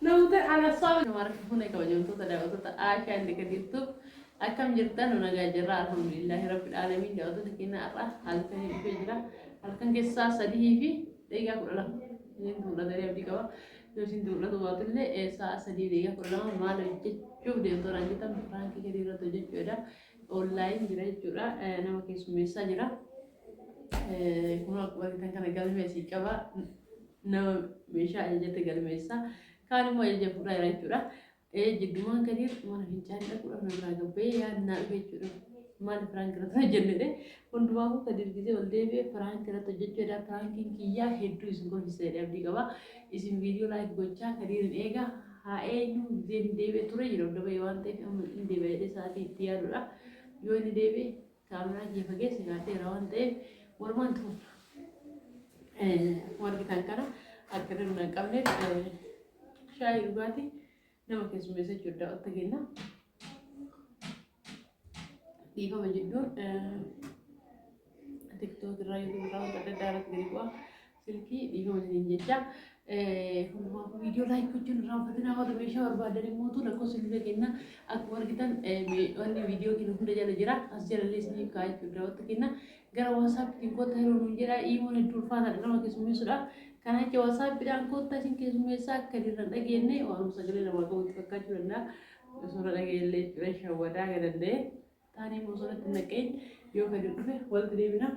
نوت على الصابر ما رح هنا كوجون تطلع وتطلع عشان اللي كديتو أكم جرتان ونجا جرا الحمد لله رب العالمين جودتك كنا أرى هل كان يفجر هل كان قصة سديه في دقيقة كلها يندو لا دري أبدي كوا لو سندو لا دوات اللي ساعة سديه دقيقة كلها ما لو شوف دي ترى جتا فرانك كديرة تجد جدا أونلاين جرا جرا أنا ما كيس مسا جرا كنا وقت كان قال مسي كوا نو مشى أجت قال مسا كان ما يجي فرا جرا جدوان كدير ما نفينجان لا كنا نبرا جبه يا نابي جرا ما نفران كرا تجنده كندواه كدير كذي ولده به فران كرا تجد جدا فران كيا هيدو إسمه هيسير أبدي كوا إسم فيديو لايك بوجا كدير إيجا هاي نو زين دبي توري يرو دبي وان تي أم دبي دساتي تيارورا يوني دبي كاميرا جيبه سيغاتي روان تي ورمان تون wargi tankara akkana nuna qabne shaayii dhugaatii nama keessummeessa jechuudha otta kenna dhiifama jedhuun tiktook irraa yuutuub irraa wanta adda addaa irratti gadi bu'aa silkii dhiifama jedhin jecha hundumaaf viidiyoo laayik gochuun irraa uffatinaa warra meeshaa barbaadan immoo lakkoofsa illee kenna akkuma argitan wanni viidiyoo kenna hunda jala jira as jalallee isiniif kaa'aa jechuudha otta kenna gara WhatsApp kota yeroo nuun jedha iimoon hedduu ulfaataadha nama keessummeessuudha. Kana jecha WhatsApp dhaan kota isin keessummeessaa akka dirran dhageenye waan sagalee namaa qabutti fakkaachuu danda'a. Osoo dhageenyellee cire shawwadaa akka danda'e taanee bosonatti naqeen yoo gadi dhufe walitti deebina.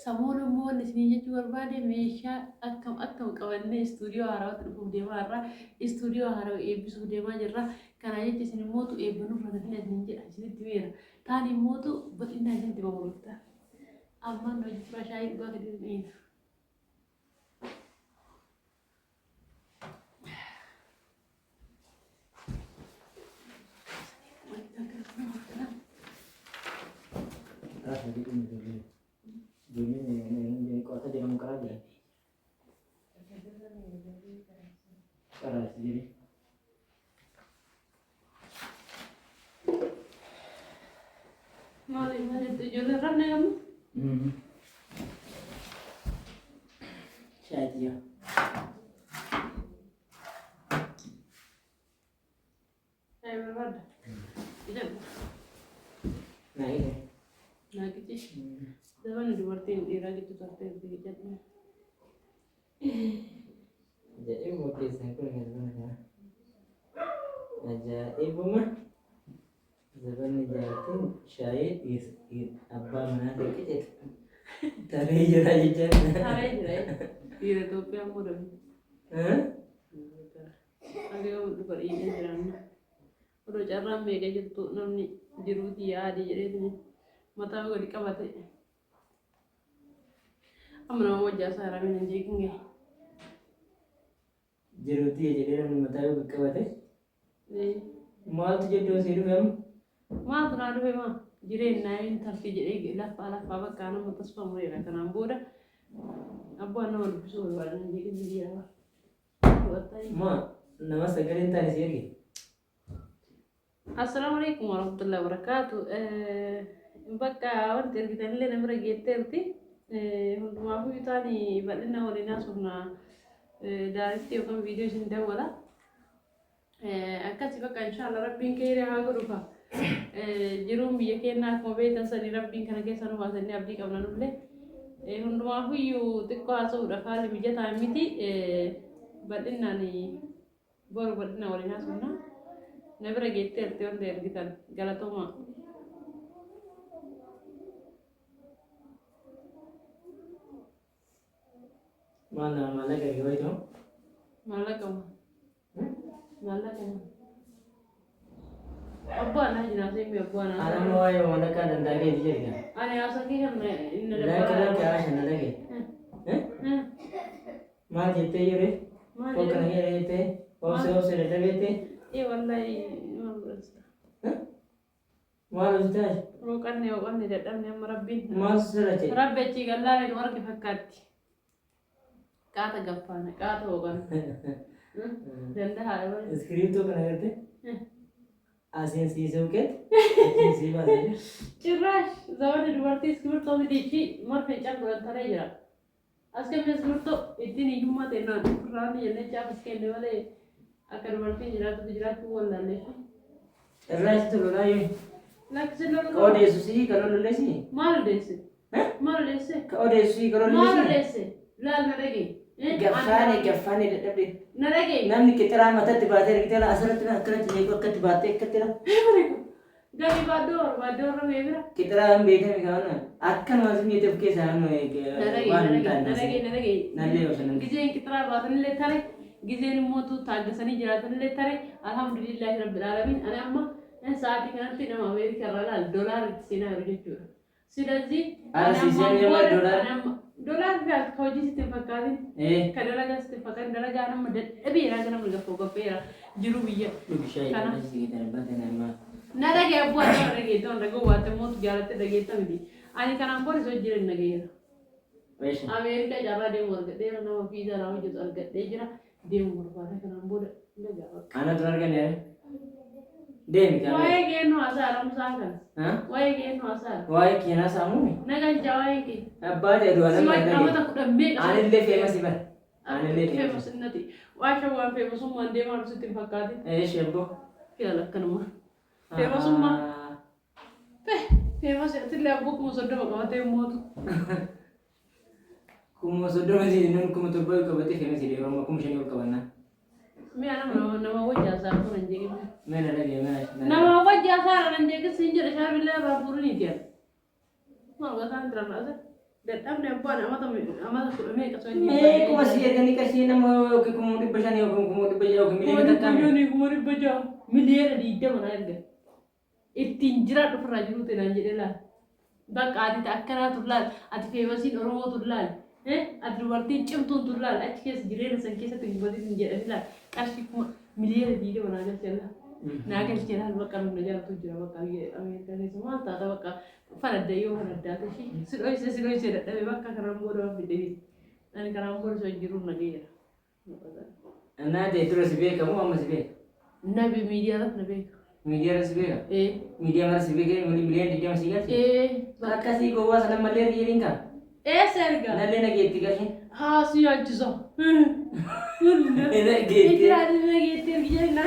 Samoon immoo wanni isin jechuu barbaade meeshaa akkam qabannee istuudiyoo haarawaatti dhufuuf deemaa irra istuudiyoo haarawaa eebbisuuf deemaa jirra. Kana jecha isin immootu eebbanuu fudhatanii isin jedha isinitti meera. Tani immootu bal'inaa isinitti babal'ifta. Ammaan hojii fira shaayii dhugaa gadi dhiyeenya. Malah itu jualan rana kamu? Saja. Saya berada. Tidak. Naik. Naik sih. Zaman di warteg ira gitu warteg dijatnya. Jadi mau kisah aku dengan mana? Aja ibu mah. Zaman jatuh syahid apa mana dikit. Tarik aja. Tarik aja. Ira tuh yang muda. Agak udah ini jalan. Udah cara mereka jatuh namni jeruk dia di jadi ini. Mata gue dikabati. Amna mau jasa ramen anjing ya. Jeruk dia jadi namni mata gue dikabati. Mal tuh jadi dosa itu ما ترى له ما جرين ناين ترتي جري لا فعلا فبا كان متصفى مرينا كان عمبورة أبو أنا والبسول ولا نجيك نجيها ما نما سكرين تاني سيري. السلام عليكم ورحمة الله وبركاته. بقى وانت رجعت لنا مرة جيت ترتي ما هو تاني بدنا ولينا صرنا دارتي وكم فيديو سندا ولا أكاسي بقى إن شاء الله ربي كيري هاغروفا jiruun biyya keenyaa akkuma beektan sanii rabbiin kana keessa nu baasanii abdii qabna nullee hundumaafuu iyyuu xiqqoo haasa'uudhaaf haalli mijataa miti bal'inaan boru bal'inaan waliin haasofna na bira geetteerti wanta ergitan galatooma. Mallaqa yoo ta'u? Mallaqa. Abbaan hajjina seemi abbaan haasa. Ana moo yoo mallaqa danda'ee jirta? Ani haasa kee kan inni Laki haasha laki. Maal jettee jirre? Fokkana kee jettee? Obse dadhabeettee? Wallahi maal godhasta? Maal hojjetaa? Roqanne dadhabne amma rabbiin. Maal sirrache? Rabbi achi gallaa nu arge fakkaatti. Qaata gaffaana qaata hooqan. Danda'a. Iskiriiptoo kana gartee? Asiin siisuu kee? Asiin sii baasee? Cirraash zamana dubartii iskiriiptoo miti marfee caalaa godhatanii jira. Askan mesmurto itini yumma tena rani yenne cha askenne wale akar marti jiratu wala le Rais tu lolai. lakselo Kau dia susi kalau lolai sih. mal dese Hah? mal dese Kau dia susi kalau mal lolai sih. dese la naregi Gaffani dadhabde. naregi Namni kitara mata tibaatee kitara asirratti akkana jiyee akka tibaatee akka tira. gadi bador mebra Kitara an beekame kaana akka nama sun yeteef keessa anu naregi nallee osoo gizen kitra baatan le tare gizen motu taagasani jiraatan le tare alhamdulillah rabbil alamin ana amma saati kanatti nama Amerika irraa dollar sina argachu ስለዚህ ዶላር ጋር ከወጂ ስትፈካሪ ከደረጋ ስትፈካሪ ደረጋ ነው መደብ ይራጋ ነው ገፈው ገፈራ ጅሩ ብየ ነረጋ ያቧ ነረጋ ደረጋ ዋተ ሞት ጋርተ ደገታ እንዲ አኒ ከናም ቦር ሶ ጅረ ነገየራ አሜሪካ ጃራ ደም ወርገ ደረ ነው ቪዛ ነው ጅ ወርገ ደጅራ ደም ወርባ ከናም ቦር ነገ አና ደረጋ ነው Deemi kan. Waa'ee keennu haasa'aa musaa kan. Waa'ee keennu haasa'aa. Waa'ee keenna saamuu. Nagaan jaa waa'ee kee. Abbaa ta'e du'a nama dhagee. Amata kudhan meeqa. Anillee feemasi bara. Anillee feemasi nati. Waan feemasummaan deemaa sitti hin fakkaate. Shebboo. Yaala akkanuma. Feemasummaa. Feemasi atillee abboo kuma soddoma qabatee mootu. Kuma soddoma siin kuma torba qabatee feemasi deema kuma shanii ol qabannaa. Mia nama wajah asal pun anjing. Mana lagi mana? Nama wajah asal anjing kesinjir saya bila rapur ni dia. Mau kata antara nasa. Datang nempan amat me kasih ni. Me ku masih ada ni kasih nama ke kumudi baca ni kumudi baca miliar kata. Kumudi baca miliar di dia mana ada. Itinjira tu pernah juru tenanjir lah. Bak adi tak kena turlan, adi fewasin orang turlan. Adi berarti cemtun turlan. Adi kes jiran sengkesa tu ibadah tenjir lah. Kasih miliar di dia mana aja celah. Naga celah bakal belajar tu jera bakal Amerika ni semua tak tahu bakal pada dayu pada tu sih. Sudah dah tapi bakal kerana bodoh beda. Dan kerana bodoh so jirun lagi ya. Anda deh terus sebeg kamu apa sebeg? Nabi media lah nabi. Media lah sebeg? Media mana sebeg? Miliar di dia masih kan? Bakal sih gua sana malir dia ringka. Serga. Nalle na geetti gashin. Haa si ajjisa. Ina geetti. Iti adi na geetti ergiya na.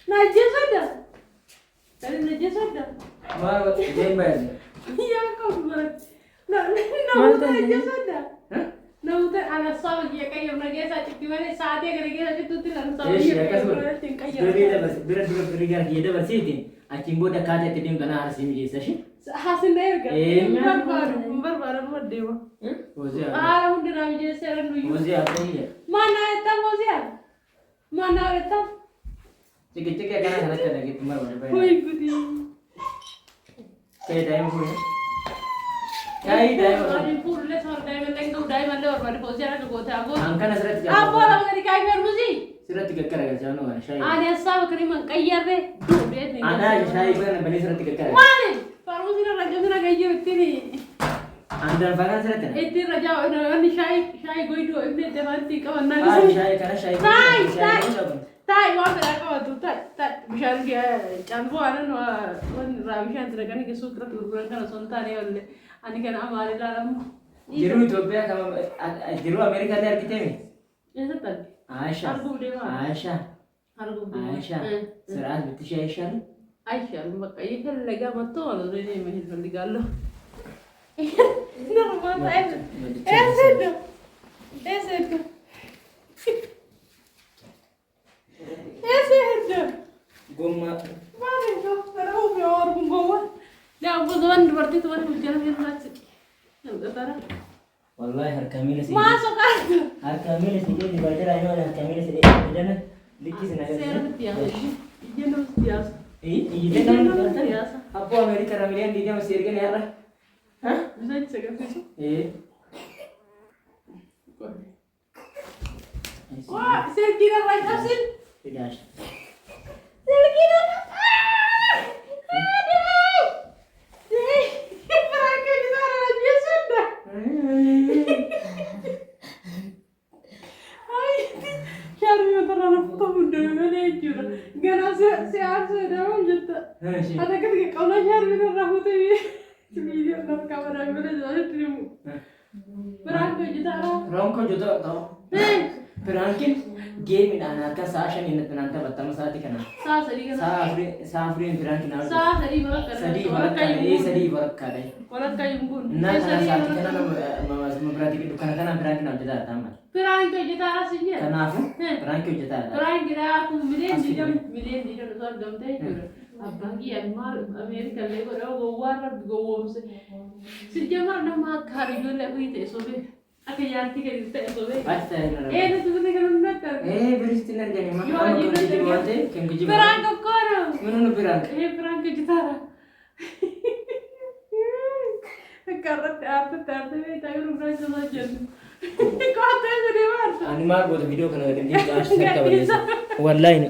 Najasada. Tadi najasada. Wah, jember. Iya kau berat. Nah, najasada. Nauta ana sawa dia kayak orang gesa cik mana saat dia kerja tu tu lah sawa dia kayak berikan dia dah bersih ni. Acimbo dah kata tadi mana harus ini gesa sih? Hasil dah kan? Baru dewa. Ozia. Udah nama dia sekarang dulu. Ozia apa ini? Mana itu Ozia? Mana itu? Cik ya kan harus ada gitu mana boleh. Hui gudi. Kayak dah yang punya. Kayak dah. Ada pun les orang dah yang lengkau dah yang lewat pada Ozia nak kau tahu. Angka nasrat jauh. Apa orang dari kayak bermusi? Surat tiga kali jauh no kan? Ada sahabat keriman kayak deh. Ada saya pernah beli surat tiga kali. Mana? Farmusi nak raja nak kayak gitu ni. Anda fakat surat ni? Itu raja orang ni syai goi tu ini terhenti kawan nak. Syai karena syai. Tai wah berapa tu tak bisa dia campu ada no ravishan terkani ke sukra turun kan sonta ni oleh ani kan amari dalam. Jiru Ethiopia kamu jiru Amerika ni kita ni. Ya betul. Aisyah. Hargu dewa. Aisyah. Hargu dewa. Aisyah. Serat betul Aisyah. Aisyah, maka ini kan lega betul ini mahir digalo. Normal saya. Esedo. Gomma. Mana tu? Tahu biar gomma. Dah aku zaman berarti tuan berjalan yang macam. Yang tara. Wallahi har kami nasi. Masuk kan? Har kami nasi dia di baca lain orang har kami nasi dia. Jangan dikis nak. Saya biasa. Jenuh biasa. Ini kan biasa. Apa Amerika ramai dia masih kan ya? Hah? Bisa cakap tu. Wah, saya kira lagi asin. Tidak. Saya kira apa? Aduh. Perangkat kita lagi sudah. Ay, cari yang terlalu foto muda mana jujur. Gana saya أنا كنت قولا شهر من الرهوتي فيديو نور كاميرا يقول لي تريمو برانكو جدارا Perangkin game ini anak kan sahasnya ini nanti bertemu saat itu kan. Sahafri perangkin apa? Sadi barak kade. Nah karena saat itu kan berarti itu karena perangkin apa jadi tamat. Perangko jitara sih ya. Kenapa? Perangkin jitara. Perangkin aku milian di dalam soal gamtai itu. Abanggi amal Amerika lego gowar gowomse. Sejamar nama kari dulu aku itu sobe. Aku yanti kan itu sobe. Pasti. Itu tuh kan nonton. Beristilah jadi mah. Kamu kerja di mana? Kamu kerja. Perangko kono. Mana perang? Perangko jitara. Karena teater itu aku rumah sama jen. Kau tahu jadi apa? Animal buat video kan ada di atas. Wallahi.